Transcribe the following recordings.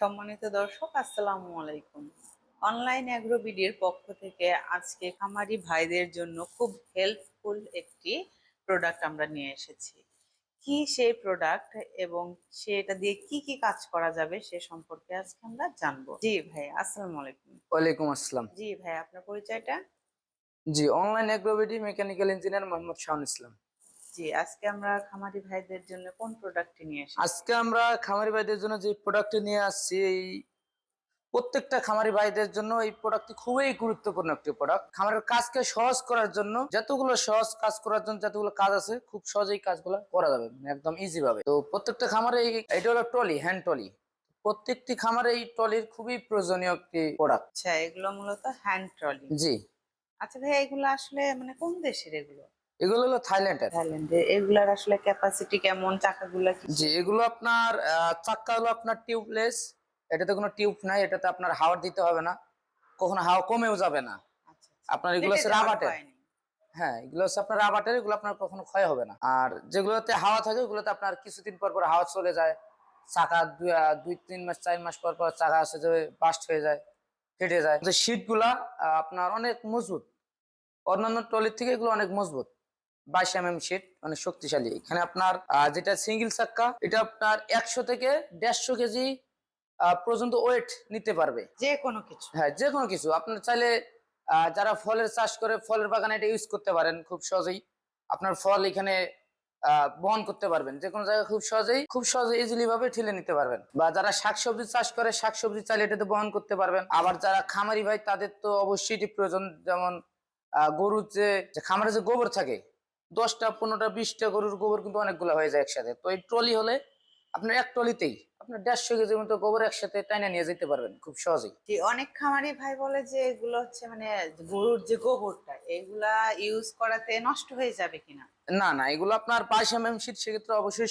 সম্মানিত দর্শক, আসসালামু আলাইকুম। অনলাইন অ্যাগ্রো বিডির পক্ষ থেকে আজকে খামারি ভাইদের জন্য খুব হেল্পফুল একটি প্রোডাক্ট আমরা নিয়ে এসেছি। কি সেই প্রোডাক্ট এবং সেটা দিয়ে কি কি কাজ করা যাবে সে সম্পর্কে আজকে আমরা জানবো। জি ভাই, আসসালামু আলাইকুম। ওয়ালাইকুম আসসালাম। জি ভাই, আপনার পরিচয়টা? জি, online agro BD mechanical engineer Mohammad Shahul Islam. জি, আজকে আমরা খামারি ভাইদের জন্য কোন প্রোডাক্টটি নিয়ে এসেছি? আজকে আমরা খামারি ভাইদের জন্য যে প্রোডাক্টটি নিয়ে আসছি, এই প্রত্যেকটা খামারি ভাইদের জন্য এই প্রোডাক্টটি খুবই গুরুত্বপূর্ণ একটি প্রোডাক্ট। খামারের কাজকে সহজ করার জন্য যতগুলো সহজ কাজ করার জন্য যতগুলো কাজ আছে, খুব সহজেই কাজগুলো করা যাবে, মানে একদম ইজি ভাবে। তো প্রত্যেকটা খামারে এটা হলো ট্রলি, হ্যান্ড ট্রলি। প্রত্যেকটি খামারে এই ট্রলির খুবই প্রয়োজনীয় একটি প্রোডাক্ট। আচ্ছা, এগুলো মূলত হ্যান্ড ট্রলি। জি, আচ্ছা ভাই, এগুলো আসলে মানে কোন দেশের এগুলো? এগুলো হলো থাইল্যান্ডের। থাইল্যান্ডে। এগুলার আসলে ক্যাপাসিটি কেমন, চাকাগুলা জি, কিসের? এগুলো আপনার চাক্কা হলো আপনার টিউবলেস। এটাতে কোনো টিউব নাই, এটাতে আপনার হাওয়া দিতে হবে না, কখনো হাওয়া কমেও যাবে না। আচ্ছা আচ্ছা, আপনার এগুলো ফেটে হচ্ছে যাওয়ার রাবাটের। ভয় নেই। হ্যাঁ, এগুলো হচ্ছে আপনার রাবাটের, এগুলো আপনার কখনো ক্ষয় হবে না। আর যেগুলোতে হাওয়া থাকে ওগুলোতে আপনার কিছুদিন পর পর হাওয়া চলে যায়। চাকা 2-3 মাস 4 মাস পর পর চাকা আছে যে বাস্ট হয়ে যায়, ফেটে যায়। যে শীট গুলা আপনার অনেক মজবুত, অন্যান্য ট্রলির থেকে এগুলো অনেক মজবুত। 22 mm শীট, অনেক শক্তিশালী। এখানে আপনার যেটা সিঙ্গেল চাক্কা, এটা আপনার 100 থেকে 150 কেজি পর্যন্ত ওয়েট নিতে পারবে। যে কোনো কিছু? হ্যাঁ, যে কোনো কিছু আপনার চাইলে যারা ফলের চাষ করে ফলের বাগানে এটা ইউজ করতে পারেন খুব সহজেই। আপনার ফল এখানে বহন করতে পারবেন যে কোনো জায়গায়, খুব সহজে ইজিলি ভাবে ঠেলে নিতে পারবেন। বা যারা শাকসবজি চাষ করে শাকসবজি চাইলে এটাতে বহন করতে পারবেন। আবার যারা খামারি ভাই তাদের তো অবশ্যই এটি প্রয়োজন। যেমন গরুর যে খামারে যে গোবর থাকে, 10টা 15টা 20টা গরুর গোবর কিন্তু অনেকগুলো হয়ে যায় একসাথে। তো এই ট্রলি হলে আপনার এক ট্রলিতেই আপনার 150 কেজির মতো গোবর একসাথে টাইনা নিয়ে যেতে পারবেন খুব সহজেই। যে অনেক খামারি ভাই বলে যে এগুলো হচ্ছে মানে গরুর যে গোবরটা, এগুলা ইউজ করাতে নষ্ট হয়ে যাবে কিনা? না না, এগুলো আপনার 22 mm শীট, সেক্ষেত্রে অবশ্যই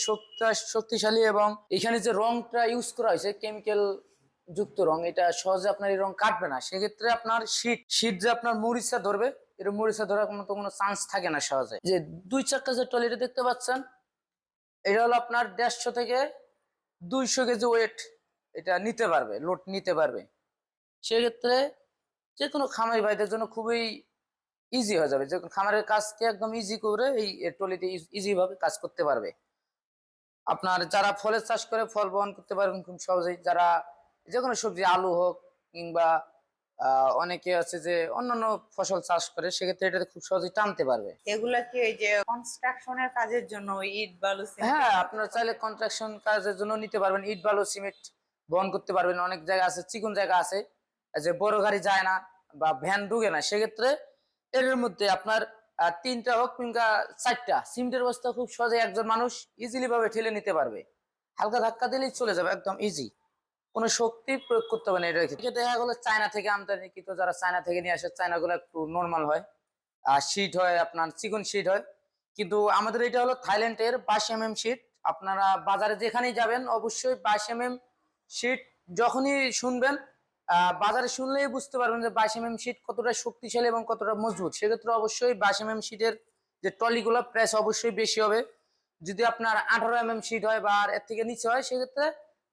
শক্তিশালী। এবং এখানে যে রংটা ইউজ করা হয়েছে কেমিক্যাল যুক্ত রং, এটা সহজে আপনার এই রং কাটবে না। সেক্ষেত্রে আপনার শীত যে আপনার মরিচা ধরবে, এটা মরিচা ধরার কোনো চান্স থাকে না সহজে। যে 2 চাক্কা যে ট্রলিটা দেখতে পাচ্ছেন, এটা হলো আপনার 150 থেকে 200 কেজি ওয়েট এটা নিতে পারবে, লোড নিতে পারবে। সেক্ষেত্রে যে কোনো খামারি ভাইদের জন্য খুবই ইজি হয়ে যাবে, যে খামারের কাজকে একদম ইজি করে এই ট্রলিতে ইজি ভাবে কাজ করতে পারবে। আপনার যারা ফলের চাষ করে ফল বহন করতে পারবেন খুব সহজেই। যারা যে কোনো সবজি, আলু হোক কিংবা অনেকে আছে যে অন্যান্য ফসল চাষ করে, সেক্ষেত্রে এটাতে খুব সহজেই টানতে পারবে। এগুলা কি ওই যে কনস্ট্রাকশনের কাজের জন্য ওই ইট বালু সিমেন্ট হ্যাঁ, এগুলো আপনারা চাইলে করতে? কনস্ট্রাকশন কাজের জন্য নিতে পারবেন, ইট বালু সিমেন্ট বহন করতে পারবেন। অনেক জায়গা আছে, চিকন জায়গা আছে যে বড় গাড়ি যায় না বা ভ্যান ঢুকে না, সেক্ষেত্রে এর মধ্যে আপনার 3টা হোক কিংবা 4টা সিমেন্টের বস্তা খুব সহজে একজন মানুষ ইজিলি ভাবে ঠেলে নিতে পারবে। হালকা ধাক্কা দিলেই চলে যাবে, একদম ইজি। কোনো শক্তি প্রয়োগ করতে হবে না। এটা দেখা গেলো চায়না থেকে আমদানিকৃত, যারা চায়না থেকে নিয়ে আসে, চায়না গুলো একটু নর্মাল হয়, শীট হয়, আপনার চিকন শীট হয়। কিন্তু আমাদের এটা হলো থাইল্যান্ডের 22 mm শীট। আপনারা বাজারে যেখানেই যাবেন অবশ্যই 22 mm শীট যখনই শুনবেন, বাজারে শুনলেই বুঝতে পারবেন যে 22 mm শীট কতটা শক্তিশালী এবং কতটা মজবুত। সেক্ষেত্রে অবশ্যই 22 mm শীটের যে ট্রলিগুলো প্রাইস অবশ্যই বেশি হবে। যদি আপনার 18 mm শীট হয় বা এর থেকে নিচে হয়, সেক্ষেত্রে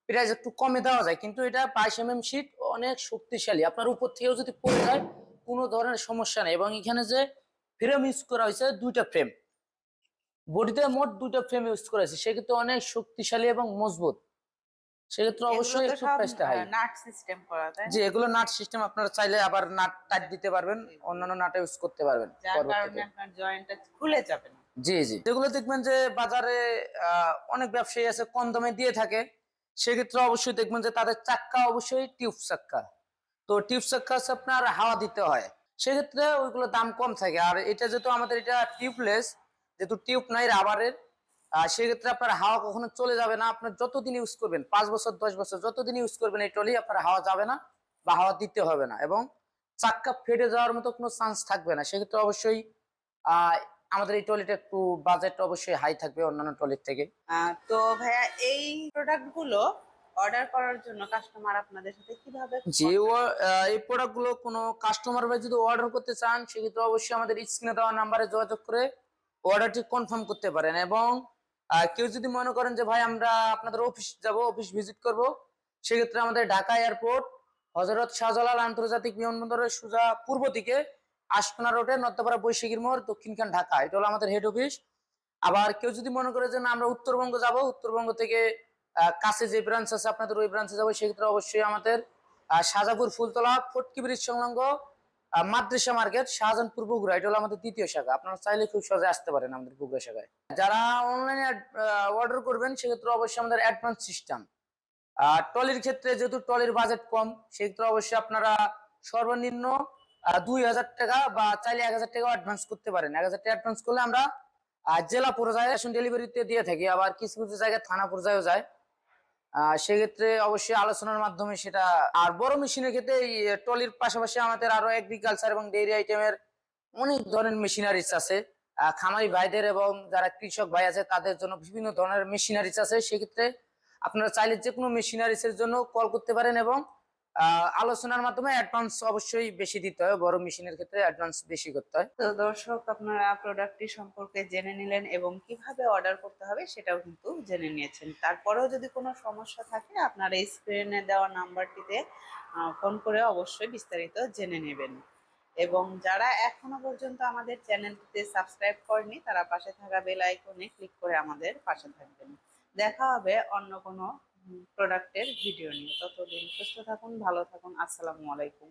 প্রাইস একটু কমে দেওয়া যায়। কিন্তু এটা 22 mm শীট অনেক শক্তিশালী, আপনার উপর থেকেও যদি পড়ে যায় কোনো ধরনের সমস্যা নেই। এবং এখানে যে ফ্রেম ইউজ করা হয়েছে, 2টা ফ্রেম, বডিতে মোট 2টা ফ্রেম ইউজ করা হয়েছে, সেক্ষেত্রে অনেক শক্তিশালী এবং মজবুত। সেক্ষেত্রে এগুলো অবশ্যই তো একটু সব প্রাইসটা হাই। নাট সিস্টেম করা, তাই যে না? এগুলো নাট সিস্টেম, আপনারা চাইলে আবার নাট টাইট দিতে পারবেন, অন্যান্য নাট ইউজ করতে পারবেন যার কারণে পরবর্তীতে। আপনার জয়েন্টটা খুলে যাবে না। জি জি, যেগুলো দেখবেন যে বাজারে অনেক ব্যবসায়ী আছে কম দামে দিয়ে থাকে, সেক্ষেত্রে অবশ্যই দেখবেন যে তাদের চাক্কা অবশ্যই টিউব চাক্কা। তো টিউব চাক্কা হচ্ছে আপনার হাওয়া দিতে হয়, সেক্ষেত্রে ওইগুলো দাম কম থাকে। আর এটা যেহেতু আমাদের এটা টিউবলেস, যেহেতু টিউব নাই রাবারের, সেক্ষেত্রে আপনার হাওয়া কখনো চলে যাবে না। আপনার যতদিন ইউজ করবেন, 5 বছর 10 বছর যতদিন ইউজ করবেন এই ট্রলি, আপনার হাওয়া যাবে না বা হাওয়া দিতে হবে না। এবং চাক্কা ফেটে যাওয়ার মতো কোনো চান্স থাকবে না। সেক্ষেত্রে অবশ্যই আহ আমাদের এই ট্রলিটা একটু বাজেট অবশ্যই হাই থাকবে অন্যান্য ট্রলির থেকে। তো ভাইয়া, এই প্রোডাক্ট গুলো অর্ডার করার জন্য কাস্টমার আপনাদের সাথে কিভাবে যে কন্ট্যাক্ট? এই প্রোডাক্ট গুলো কোনো কাস্টমার ভাই যদি অর্ডার করতে চান, সেক্ষেত্রে অবশ্যই আমাদের স্ক্রিনে দেওয়া নাম্বারে যোগাযোগ করে অর্ডারটি কনফার্ম করতে পারেন। এবং কেউ যদি মনে করেন যে ভাই আমরা আপনাদের অফিস যাব, অফিস ভিজিট করব, সেক্ষেত্রে আমাদের ঢাকা এয়ারপোর্ট হযরত শাহজালাল আন্তর্জাতিক বিমানবন্দরের সোজা পূর্ব দিকে আশকোনা রোডে নর্থপাড়া বৈশাখীর মোড়, দক্ষিণখান ঢাকা। এটা হলো আমাদের হেড অফিস। আবার কেউ যদি মনে করে যে না আমরা উত্তরবঙ্গ যাব, উত্তরবঙ্গ থেকে কাছে যে ব্রাঞ্চ আছে আপনাদের ওই ব্রাঞ্চে যাবো, সেক্ষেত্রে অবশ্যই আমাদের শাহজাপুর ফুলতলা ফটকি ব্রিজ সংলগ্ন মাদ্রাসা মার্কেট, শাহজাহানপুর বগুড়া, এটা হলো আমাদের দ্বিতীয় শাখা। আপনারা চাইলে খুব সহজে আসতে পারেন আমাদের বগুড়া শাখায়। যারা অনলাইনে অর্ডার করবেন সেক্ষেত্রে অবশ্যই আমাদের অ্যাডভান্স সিস্টেম। আর ট্রলির ক্ষেত্রে যেহেতু ট্রলির বাজেট কম, সেক্ষেত্রে অবশ্যই আপনারা সর্বনিম্ন 2,000 টাকা বা চাইলে 1,000 টাকা অ্যাডভান্স করতে পারেন। 1,000 টাকা অ্যাডভান্স করলে আমরা জেলা পর্যায়ে ডেলিভারিতে দিয়ে থাকি, আবার কিছু কিছু জায়গায় থানা পর্যায়েও যায়। সেক্ষেত্রে অবশ্যই আলোচনার মাধ্যমে সেটা। আর বড় মেশিনের ক্ষেত্রে এই ট্রলির পাশাপাশি আমাদের আরো এগ্রিকালচার এবং ডেইরি আইটেমের অনেক ধরনের মেশিনারিজ আছে। খামারি ভাইদের এবং যারা কৃষক ভাই আছে তাদের জন্য বিভিন্ন ধরনের মেশিনারিজ আছে। সেক্ষেত্রে আপনারা চাইলে যে কোনো মেশিনারিজ এর জন্য কল করতে পারেন এবং আলোচনার মাধ্যমে অ্যাডভান্স অবশ্যই বেশি দিতে হয়। বড় মেশিনের ক্ষেত্রে অ্যাডভান্স বেশি করতে হয়। তো দর্শক, আপনারা প্রোডাক্টটি সম্পর্কে জেনে নিলেন এবং কিভাবে অর্ডার করতে হবে সেটাও কিন্তু জেনে নিয়েছেন। তারপরেও যদি কোনো সমস্যা থাকে আপনারা এই স্ক্রিনে দেওয়া নাম্বারটিতে ফোন করে অবশ্যই বিস্তারিত জেনে নেবেন। এবং যারা এখনো পর্যন্ত আমাদের চ্যানেলটিতে সাবস্ক্রাইব করেনি তারা পাশে থাকা বেল আইকনে ক্লিক করে আমাদের পাশে থাকবেন। দেখা হবে অন্য কোনো প্রোডাক্টের ভিডিও নিয়ে। ততদিন সুস্থ থাকুন, ভালো থাকুন। আসসালামু আলাইকুম।